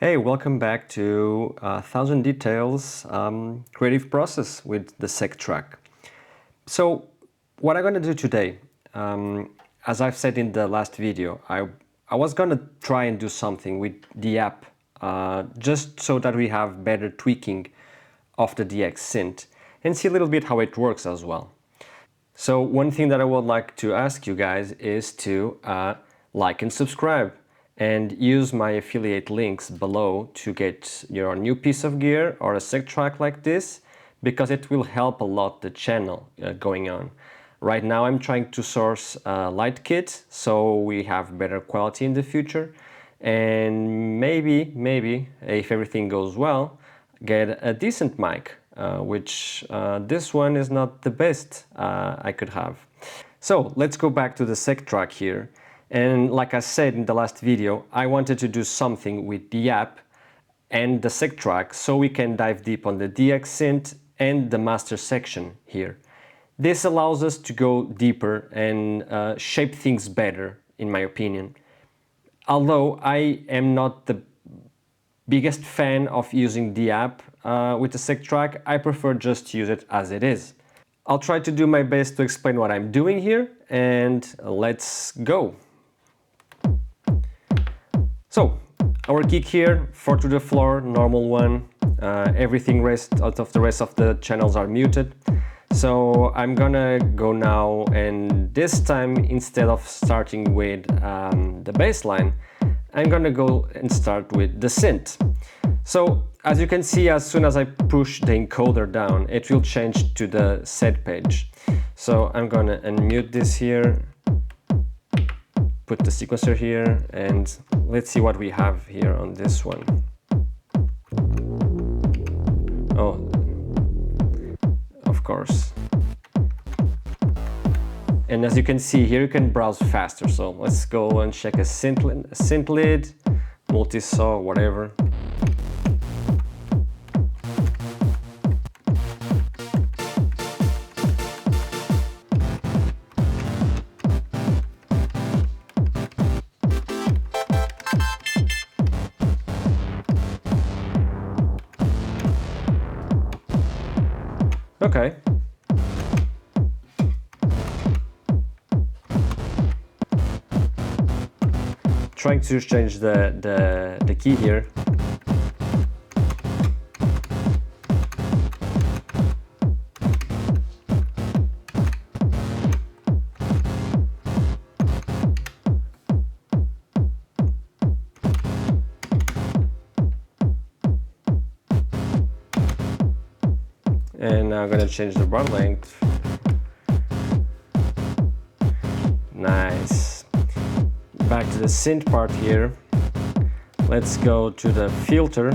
Hey, welcome back to 1000 Details creative process with the SeqTrak. So what I'm going to do today, as I've said in the last video, I was going to try and do something with the app just so that we have better tweaking of the DX synth and see a little bit how it works as well. So one thing that I would like to ask you guys is to like and subscribe and use my affiliate links below to get your new piece of gear or a SeqTrak like this, because it will help a lot the channel going on. Right now I'm trying to source a light kit so we have better quality in the future, and maybe if everything goes well, get a decent mic, which this one is not the best I could have. So let's go back to the SeqTrak here. And like I said in the last video, I wanted to do something with the app and the SeqTrak so we can dive deep on the DX synth and the master section here. This allows us to go deeper and shape things better, in my opinion. Although I am not the biggest fan of using the app with the SeqTrak, I prefer just to use it as it is. I'll try to do my best to explain what I'm doing here, and let's go. So, our kick here, 4 to the floor, normal one. Everything out of the rest of the channels are muted. So I'm gonna go now, and this time instead of starting with the bass line, I'm gonna go and start with the synth. So as you can see, as soon as I push the encoder down, it will change to the set page. So I'm gonna unmute this here, put the sequencer here, and let's see what we have here on this one. Oh, of course. And as you can see here, you can browse faster. So let's go and check a synth lid, multi-saw, whatever. Okay. Trying to change the key here. And now I'm gonna change the bar length. Nice. Back to the synth part here. Let's go to the filter.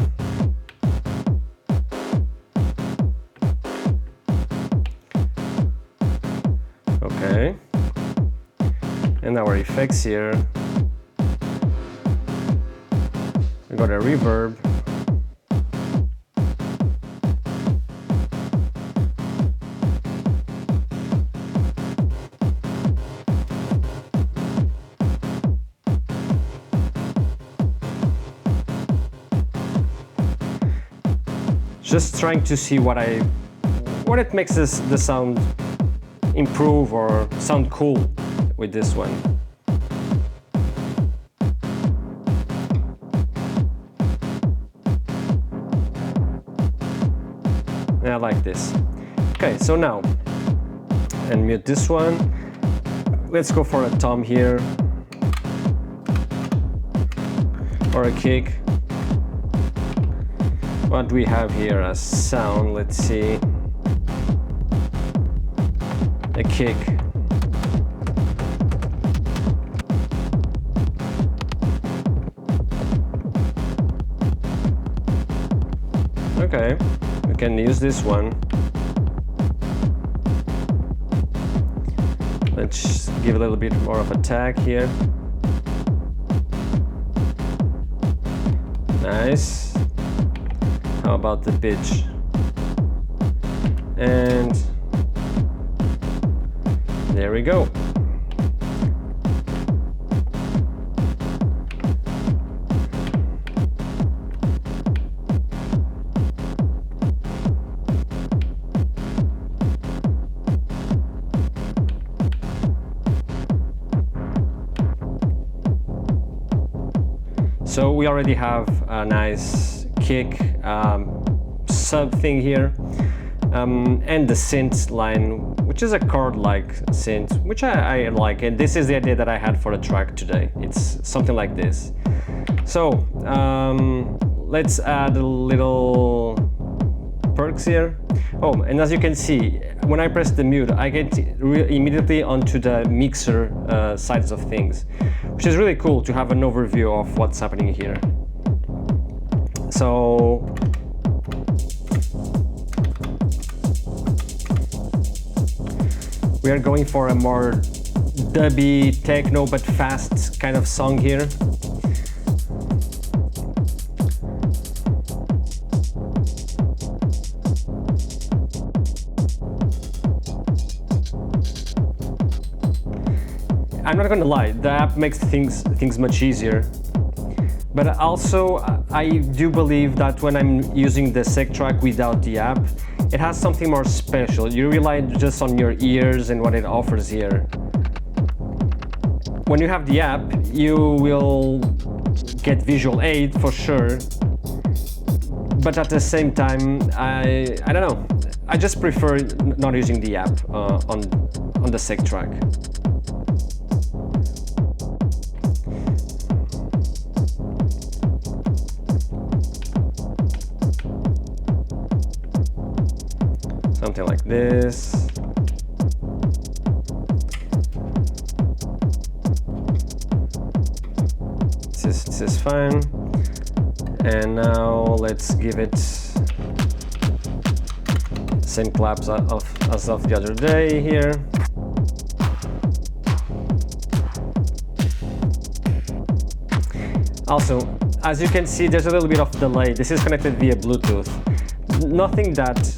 Okay. And our effects here. We got a reverb. Just trying to see what it makes the sound improve or sound cool with this one. I like this. Okay, so now unmute this one. Let's go for a tom here or a kick. What do we have here as sound? Let's see. A kick. Okay, we can use this one. Let's give a little bit more of a tag here. Nice. How about the pitch? And there we go. So we already have a nice kick sub thing here, and the synth line, which is a chord-like synth, which I like, and this is the idea that I had for the track today. It's something like this. So let's add a little Percs here. Oh, and as you can see, when I press the mute, I get immediately onto the mixer sides of things, which is really cool to have an overview of what's happening here. So we are going for a more dubby, techno, but fast kind of song here. I'm not gonna lie, the app makes things much easier. But also, I do believe that when I'm using the SeqTrak without the app, it has something more special. You rely just on your ears and what it offers here. When you have the app, you will get visual aid for sure. But at the same time, I don't know. I just prefer not using the app on the SeqTrak. Something like this. This is fine. And now let's give it same claps as of the other day here. Also, as you can see, there's a little bit of delay. This is connected via Bluetooth. Nothing that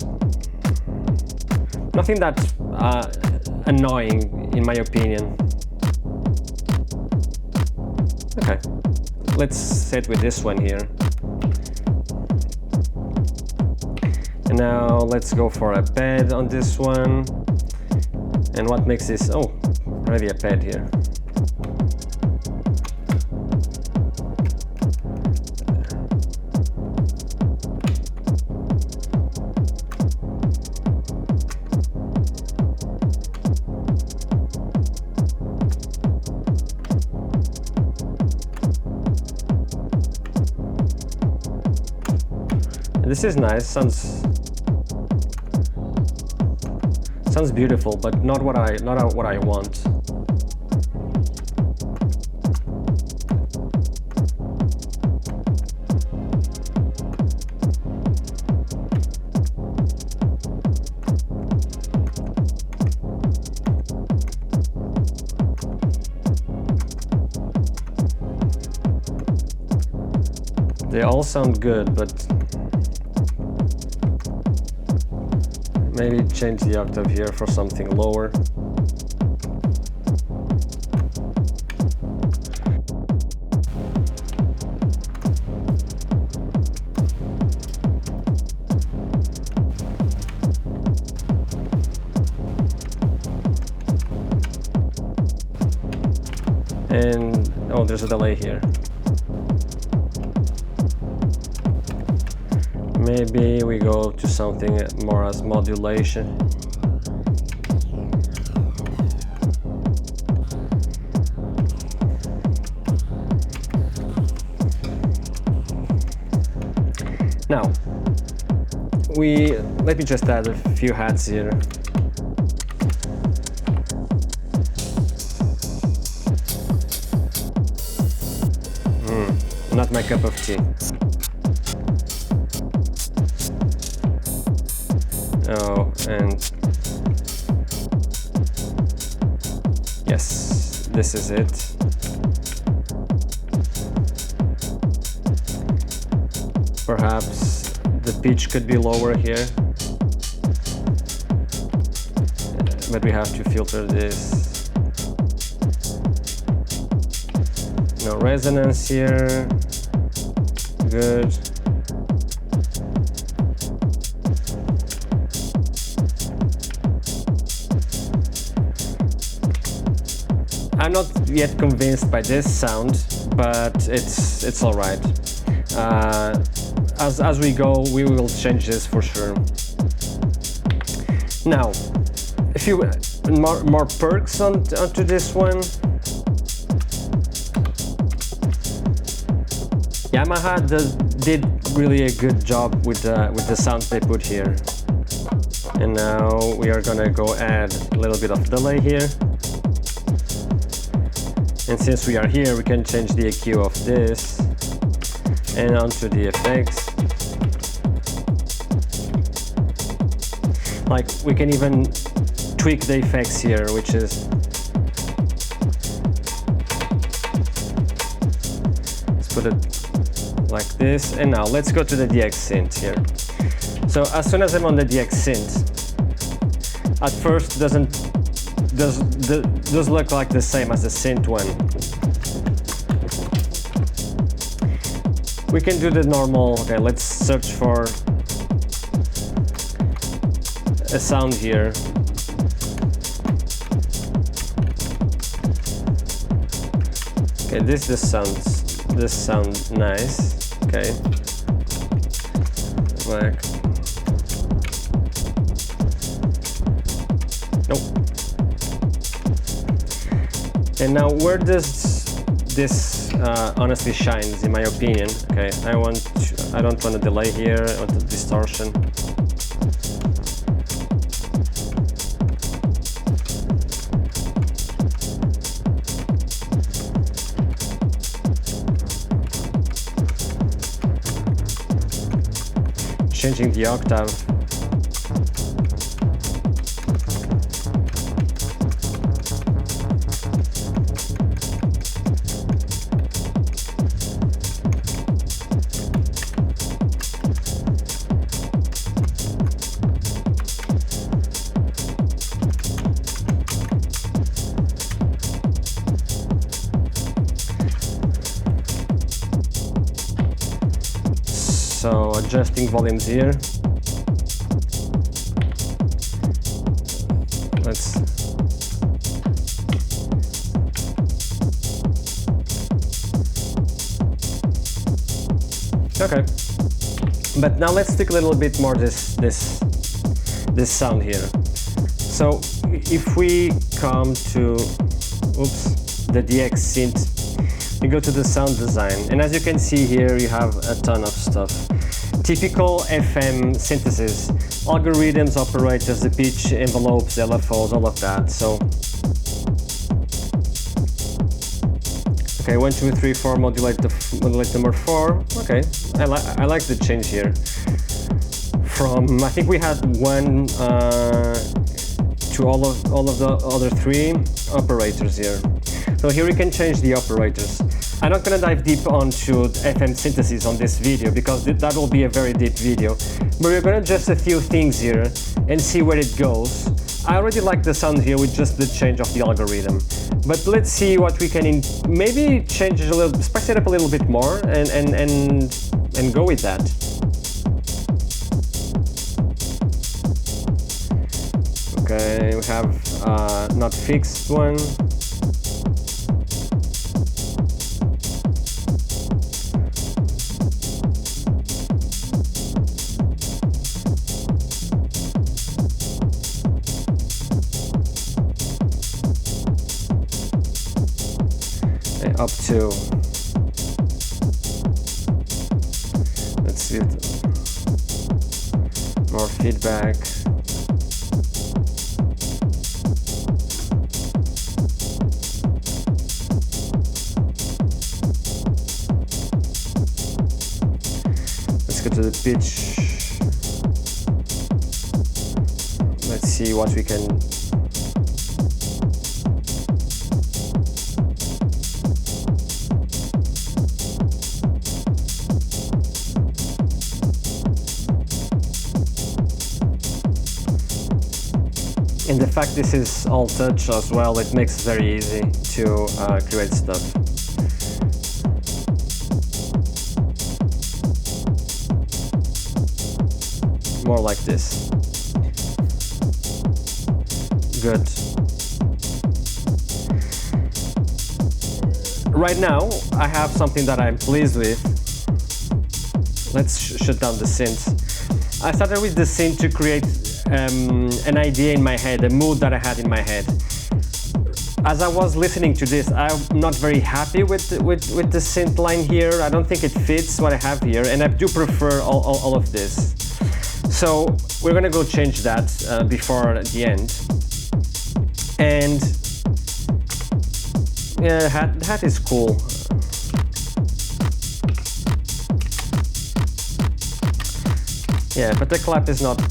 annoying, in my opinion. Okay, let's set with this one here. And now let's go for a pad on this one. And what makes this, oh, already a pad here. This is nice, sounds beautiful, but not what I want. They all sound good, but maybe change the octave here for something lower. And, oh, there's a delay here. Maybe we go to something more as modulation. Now, let me just add a few hats here. Not my cup of tea. Oh, and yes, this is it. Perhaps the pitch could be lower here, but we have to filter this. No resonance here. Good. I'm not yet convinced by this sound. but it's all right. As we go, we will change this for sure. Now, a few more perks onto this one. Yamaha did really a good job with the sounds they put here. And now we are gonna go add a little bit of delay here. And since we are here, we can change the EQ of this and onto the effects. Like, we can even tweak the effects here, which is, let's put it like this. And now let's go to the DX synth here. So as soon as I'm on the DX synth, at first does look like the same as the synth one. We can do the normal. Okay, let's search for a sound here. Okay, this sounds nice. Okay, like, nope. And now, where does this honestly shines, in my opinion? Okay, I don't want a delay here. I want a distortion. Changing the octave. So adjusting volumes here. Okay, but now let's take a little bit more this sound here. So if we come to the DX synth, we go to the sound design, and as you can see here, you have a ton of stuff. Typical FM synthesis, algorithms, operators, the pitch, envelopes, LFOs, all of that. So, okay, 1, 2, 3, 4, modulate number 4. Okay, I like the change here. From, I think we had 1 to all of the other 3 operators here. So here we can change the operators. I'm not going to dive deep onto FM synthesis on this video because that will be a very deep video. But we're going to adjust a few things here and see where it goes. I already like the sound here with just the change of the algorithm. But let's see what we can maybe change a little, spice it up a little bit more and go with that. Okay, we have not fixed one. Up to, let's see it, more feedback. Let's go to the pitch. Let's see what we can. And the fact this is all touch as well, it makes it very easy to create stuff. More like this. Good. right now I have something that I'm pleased with. Let's shut down the synth. I started with the synth to create an idea in my head, a mood that I had in my head. As I was listening to this, I'm not very happy with the synth line here. I don't think it fits what I have here, and I do prefer all of this. So we're gonna go change that before the end. And yeah, hat is cool. Yeah, but the clap is not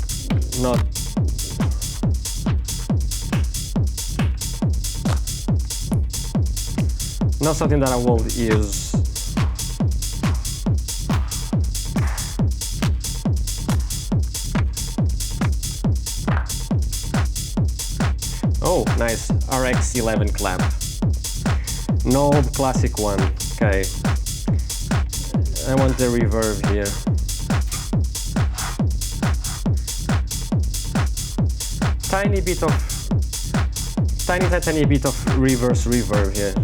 something that I will use. Oh, nice, RX11 clap. An old classic one. Okay. I want the reverb here. Tiny bit of reverse reverb here.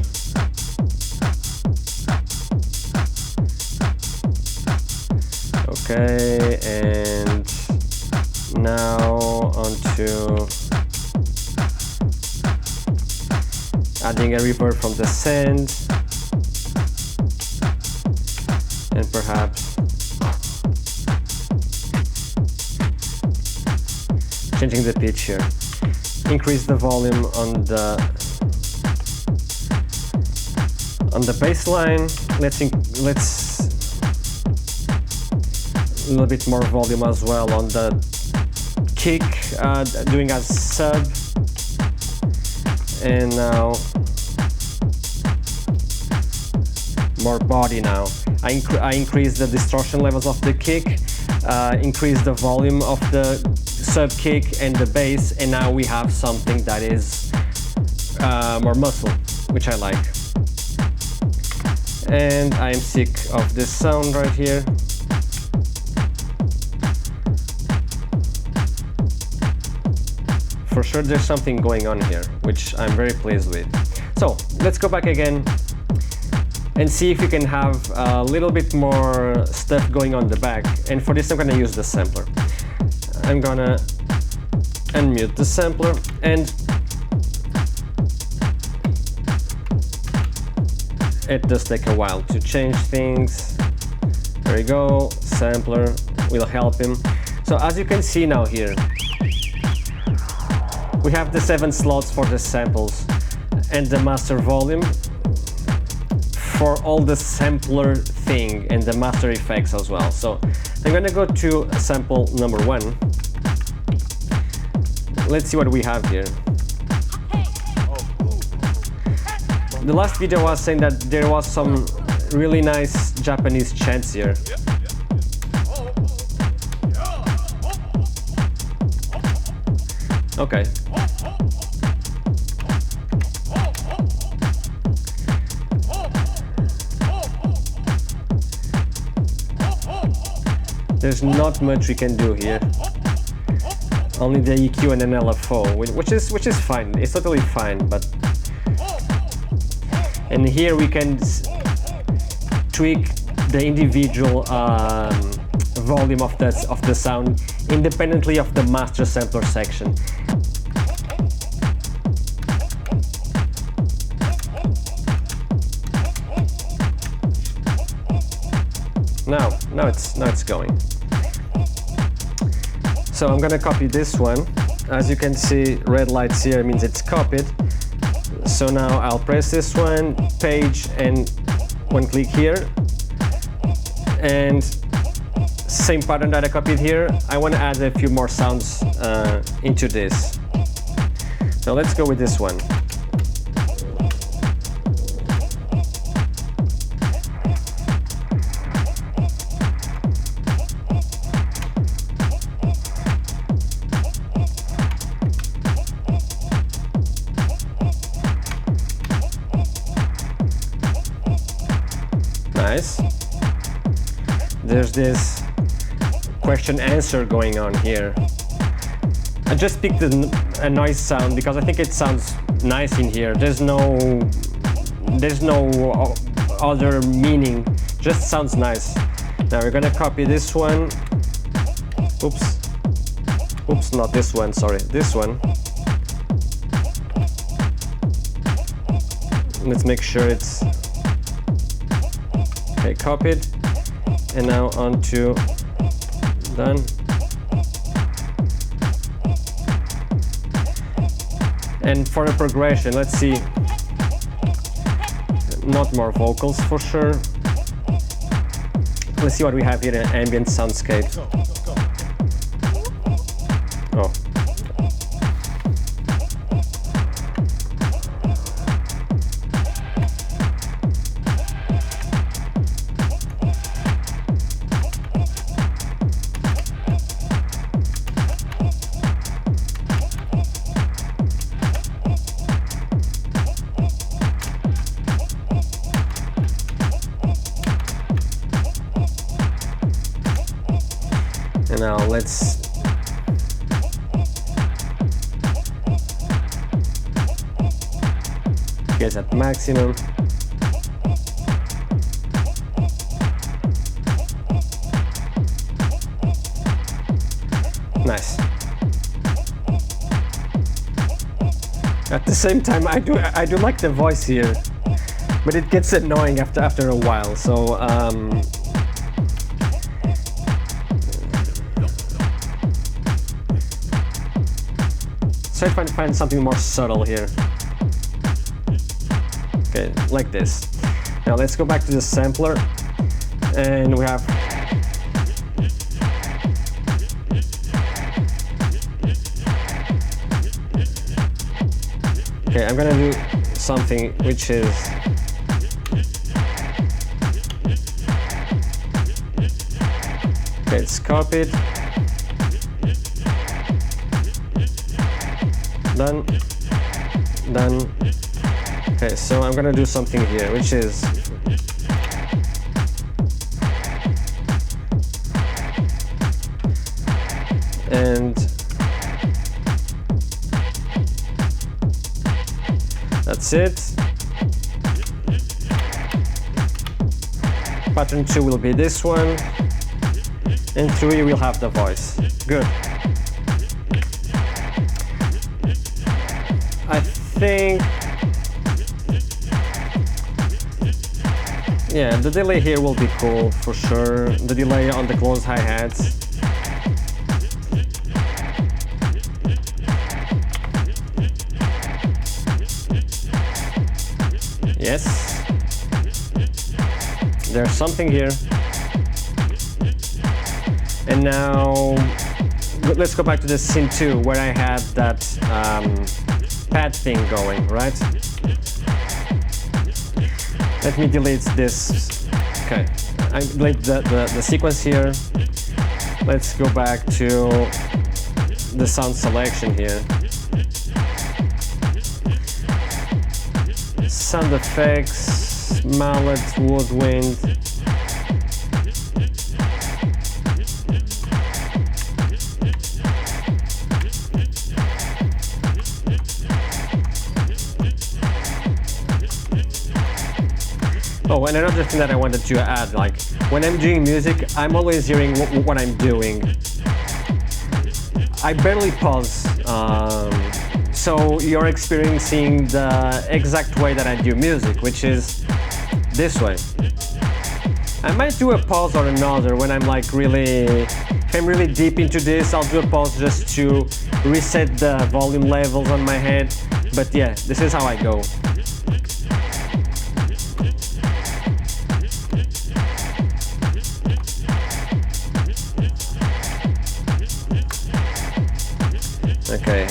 Okay, and now onto adding a reverb from the send, and perhaps changing the pitch here. Increase the volume on the bass line. Let's a little bit more volume as well on the kick, doing as sub. And now more body now. I increase the distortion levels of the kick, increase the volume of the sub kick and the bass, and now we have something that is more muscle, which I like. And I am sick of this sound right here. For sure there's something going on here, which I'm very pleased with. So let's go back again and see if we can have a little bit more stuff going on the back. And for this I'm gonna use the sampler. I'm gonna unmute the sampler, and it does take a while to change things. There we go, sampler will help him. So as you can see now here, we have the 7 slots for the samples and the master volume for all the sampler thing and the master effects as well. So I'm gonna go to sample number 1. Let's see what we have here. The last video was saying that there was some really nice Japanese chants here. Okay. There's not much we can do here. Only the EQ and an LFO, which is fine. It's totally fine, but and here we can tweak the individual volume of the sound independently of the master sampler section. Now it's going. So I'm gonna copy this one. As you can see, red lights here means it's copied. So now I'll press this one, page, and one click here. And same pattern that I copied here, I want to add a few more sounds into this. So let's go with this one. Nice. There's this question answer going on here. I just picked a noise sound because I think it sounds nice in here. There's no there's no other meaning, just sounds nice. Now we're gonna copy this one. Oops, not this one, sorry, this one. Let's make sure it's okay, copied. And now onto done. And for the progression, let's see. Not more vocals for sure. Let's see what we have here in ambient soundscape. Oh. And now let's get at maximum. Nice. At the same time, I do like the voice here, but it gets annoying after a while. So try to find something more subtle here. Okay, like this. Now let's go back to the sampler, and we have okay, I'm gonna do something which is okay, it's copied. Done. Okay, so I'm gonna do something here, which is and that's it. Pattern 2 will be this one, and 3 will have the voice. Good. I think, yeah, the delay here will be cool for sure. The delay on the closed hi-hats. Yes, there's something here. And now let's go back to the Synth 2 where I had that pad thing going, right? Let me delete this. Okay, I delete the sequence here. Let's go back to the sound selection here. Sound effects, mallet, woodwind. Oh, and another thing that I wanted to add, like, when I'm doing music, I'm always hearing what I'm doing. I barely pause, so you're experiencing the exact way that I do music, which is this way. I might do a pause or another when I'm like if I'm really deep into this, I'll do a pause just to reset the volume levels on my head. But yeah, this is how I go. Okay,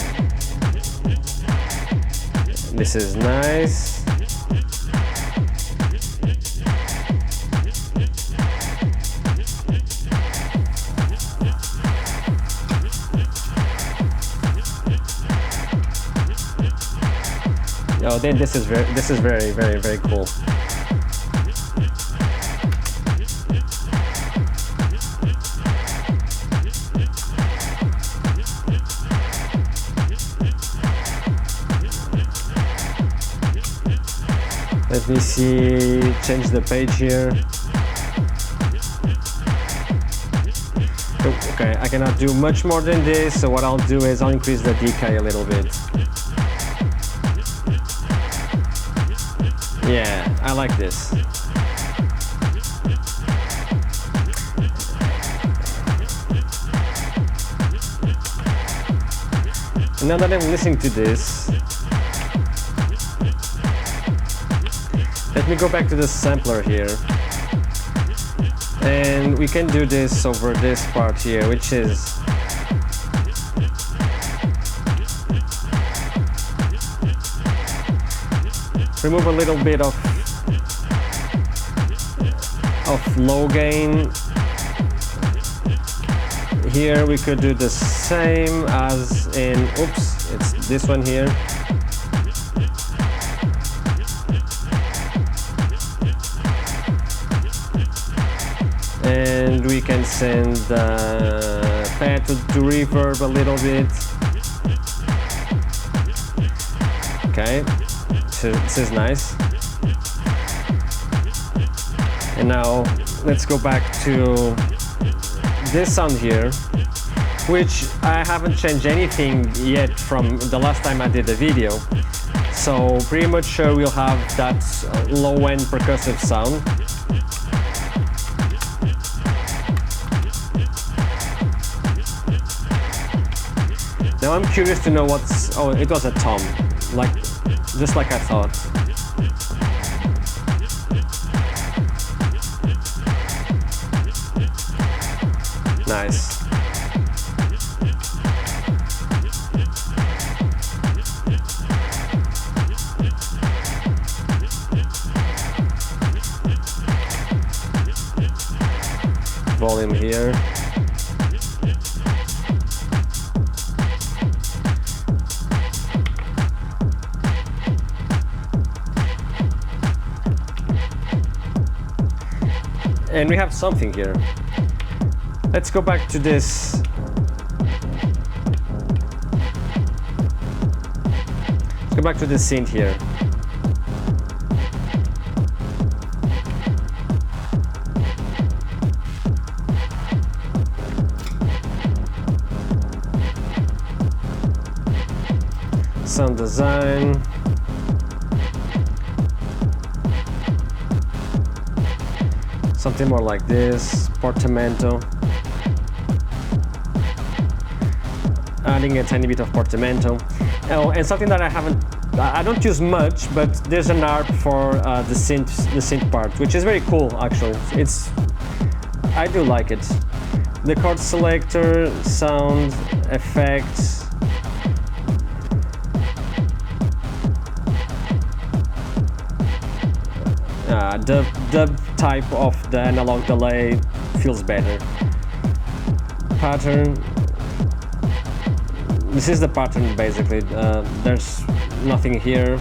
this is nice. Oh, then this is very cool. Let me see, change the page here. Okay, I cannot do much more than this, so what I'll do is I'll increase the decay a little bit. Yeah, I like this. And now that I'm listening to this, let me go back to the sampler here. And we can do this over this part here, which is remove a little bit of low gain. Here we could do the same as in, oops, it's this one here. And we can send the pad to reverb a little bit. Okay, so this is nice. And now let's go back to this sound here, which I haven't changed anything yet from the last time I did the video. So pretty much sure we'll have that low-end percussive sound. Now I'm curious to know what's, oh, it was a tom, like, just like I thought. Nice. Volume here. And we have something here. Let's go back to this. Let's go back to this synth here. Sound design. Something more like this, portamento. Adding a tiny bit of portamento. Oh, and something that I don't use much, but there's an ARP for the synth part, which is very cool actually. I do like it. The chord selector, sound, effects. The type of the analog delay feels better. Pattern. This is the pattern basically. There's nothing here.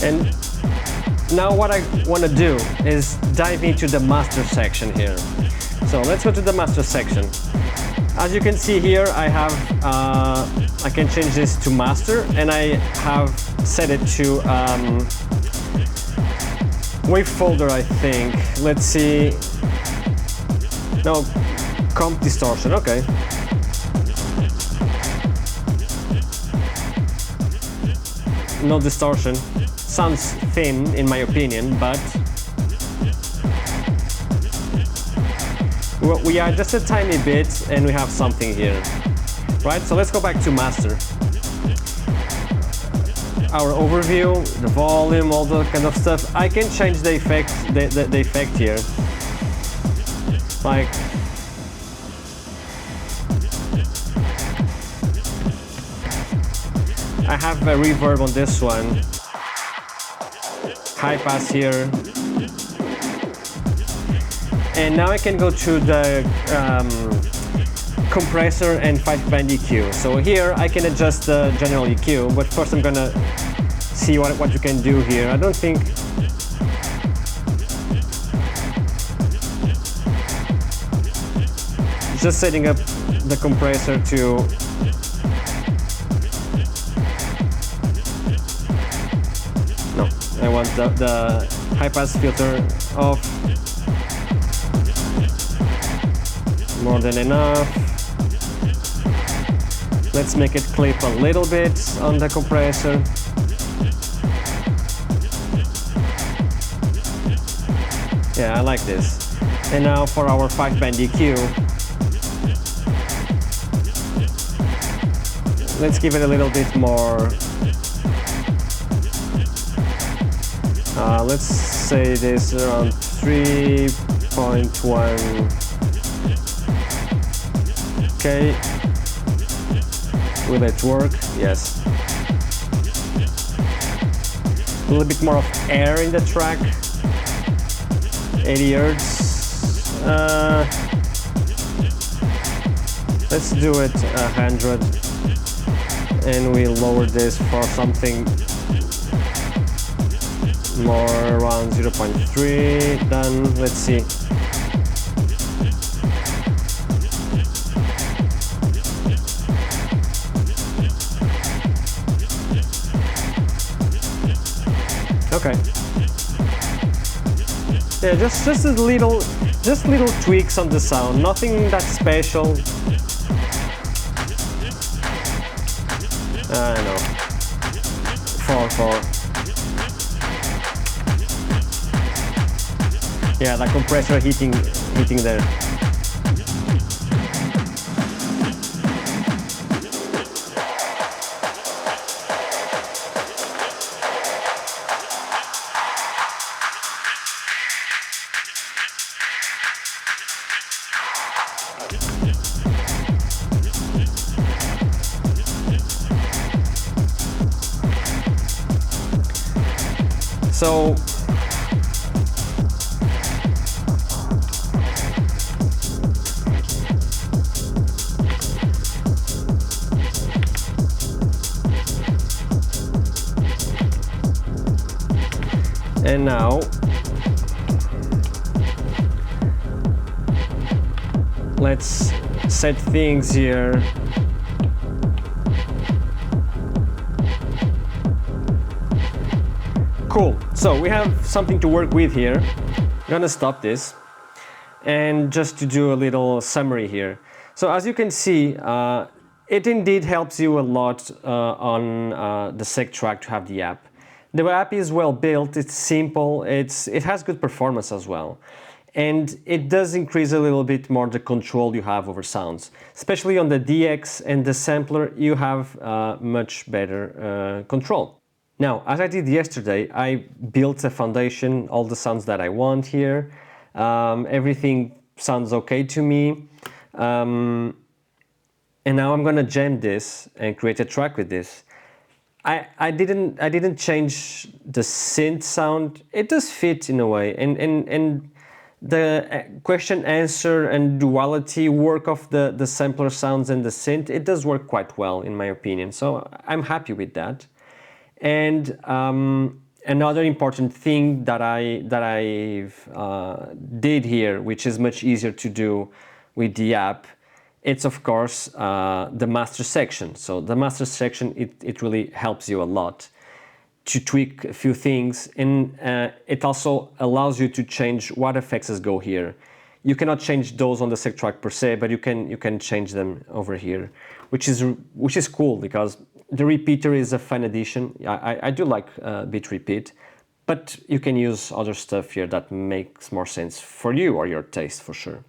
And now what I want to do is dive into the master section here. So let's go to the master section. As you can see here, I can change this to master, and I have set it to wave folder, I think. Let's see. No, comp distortion, okay. no distortion. Sounds thin in my opinion, but we are just a tiny bit and we have something here. Right, so let's go back to master. Our overview, the volume, all that kind of stuff. I can change the effect, the effect here. Like, I have a reverb on this one, high pass here, and now I can go to the compressor and 5-band EQ. So here I can adjust the general EQ, but first I'm gonna see what you can do here. I don't think just setting up the compressor to no, I want the high pass filter off. More than enough. Let's make it clip a little bit on the compressor. Yeah, I like this. And now for our 5-band EQ, let's give it a little bit more. Let's say this around 3.1. Okay. Will it work? Yes. A little bit more of air in the track. 80 Hz. Let's do it 100. And we lower this for something more around 0.3. Done. Let's see. Okay. Yeah, just little tweaks on the sound, nothing that special. I know. 4. Yeah, the compressor hitting there. So and now let's set things here. Cool, so we have something to work with here. I'm gonna stop this and just to do a little summary here. So as you can see, it indeed helps you a lot on the SeqTrak to have the app. The app is well built, it's simple, it has good performance as well. And it does increase a little bit more the control you have over sounds. Especially on the DX and the sampler, you have much better control. Now, as I did yesterday, I built a foundation, all the sounds that I want here. Everything sounds okay to me. And now I'm gonna jam this and create a track with this. I didn't change the synth sound. It does fit in a way, and the question answer and duality work of the sampler sounds and the synth, it does work quite well in my opinion. So I'm happy with that. And another important thing that I did here, which is much easier to do with the app, it's of course the master section. So the master section, it really helps you a lot to tweak a few things, and it also allows you to change what effects go here. You cannot change those on the SeqTrak per se, but you can change them over here, which is cool because The repeater is a fun addition. I do like bit repeat, but you can use other stuff here that makes more sense for you or your taste for sure.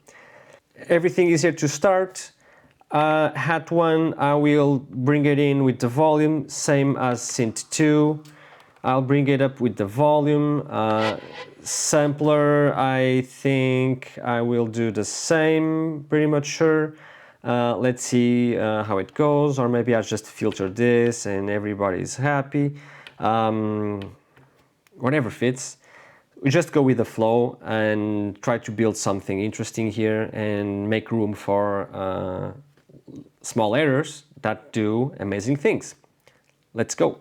Everything is here to start. Hat 1, I will bring it in with the volume, same as Synth 2. I'll bring it up with the volume. Sampler, I think I will do the same, pretty much sure. Let's see how it goes, or maybe I'll just filter this and everybody's happy. Whatever fits. We just go with the flow and try to build something interesting here and make room for small errors that do amazing things. Let's go.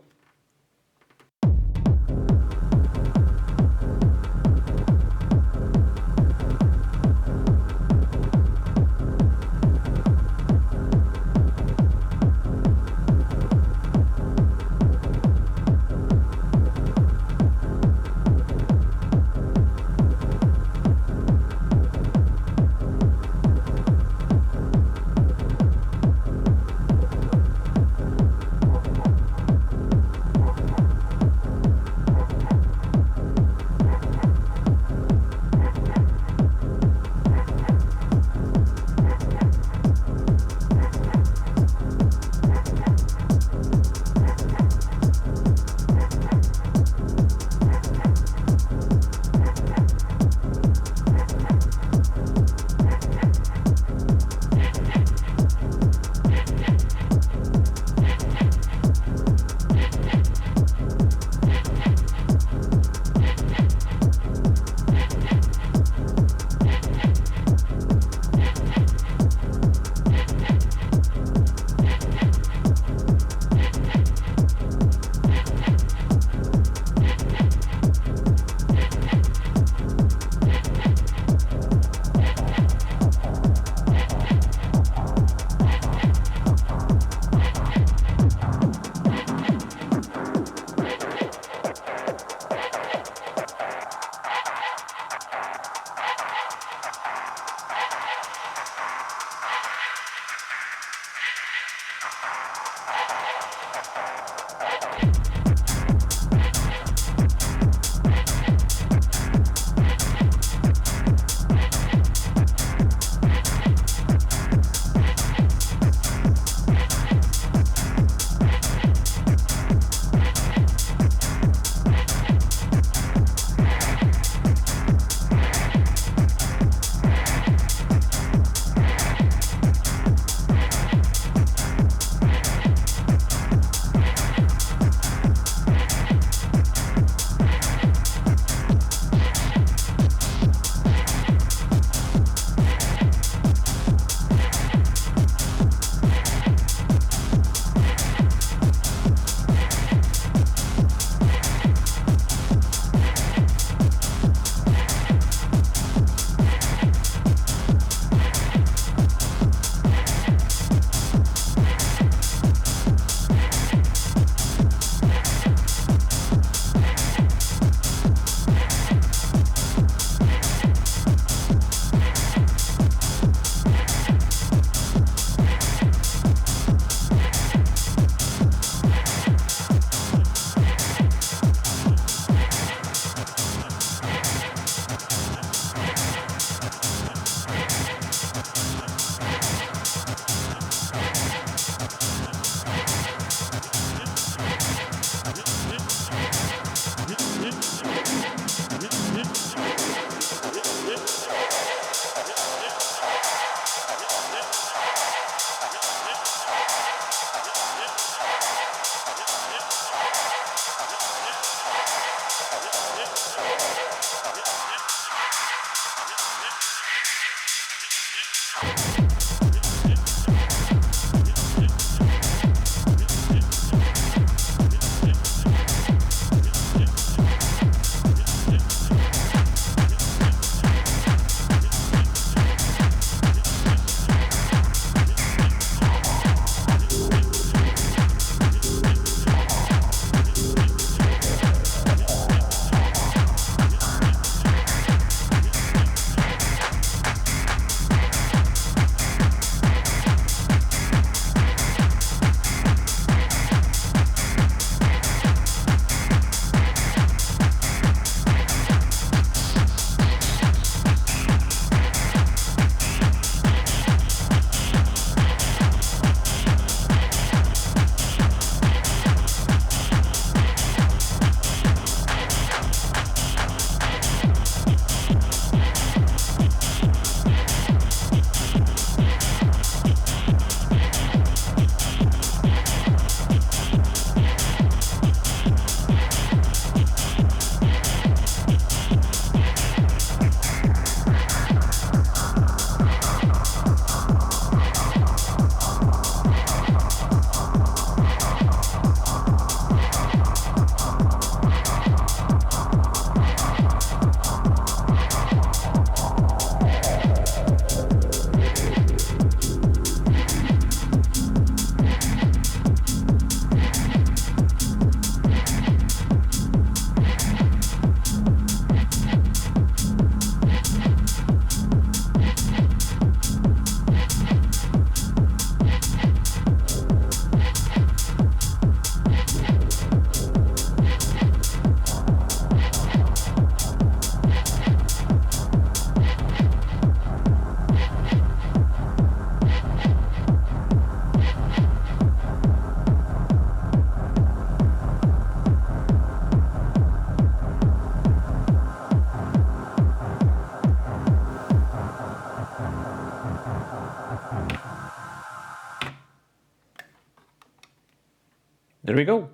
there we go.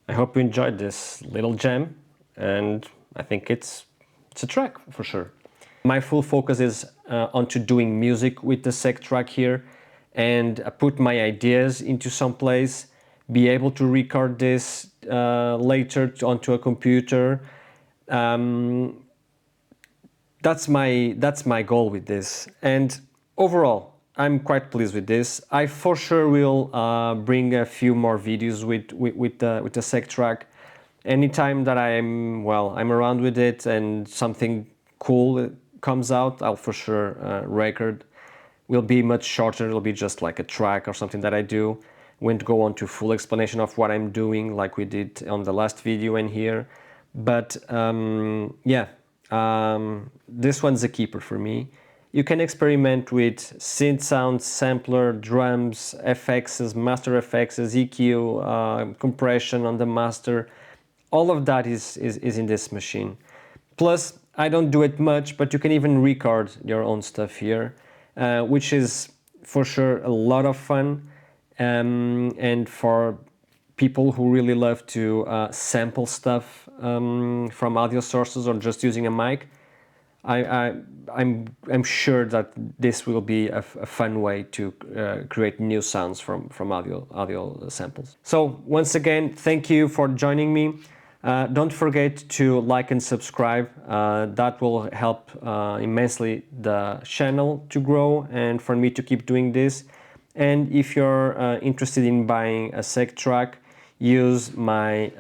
I hope you enjoyed this little jam, and I think it's a track for sure. My full focus is onto doing music with the SeqTrak here, and put my ideas into some place, be able to record this later onto a computer. That's my goal with this, and overall I'm quite pleased with this. I for sure will bring a few more videos with the SeqTrak. Anytime that I'm around with it and something cool comes out, I'll for sure record. Will be much shorter. It'll be just like a track or something that I do. Won't go on to full explanation of what I'm doing like we did on the last video and here. But yeah, this one's a keeper for me. You can experiment with synth sounds, sampler, drums, FXs, master FXs, EQ, compression on the master. All of that is in this machine. Plus, I don't do it much, but you can even record your own stuff here, which is for sure a lot of fun. And for people who really love to sample stuff from audio sources or just using a mic, I'm sure that this will be a fun way to create new sounds from audio samples. So once again, thank you for joining me. Don't forget to like and subscribe. That will help immensely the channel to grow and for me to keep doing this. And if you're interested in buying a SeqTrak, use my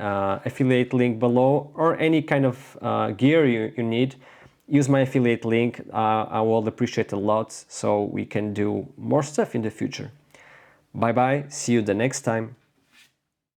affiliate link below, or any kind of gear you need. Use my affiliate link. I will appreciate a lot, so we can do more stuff in the future. Bye bye, see you the next time.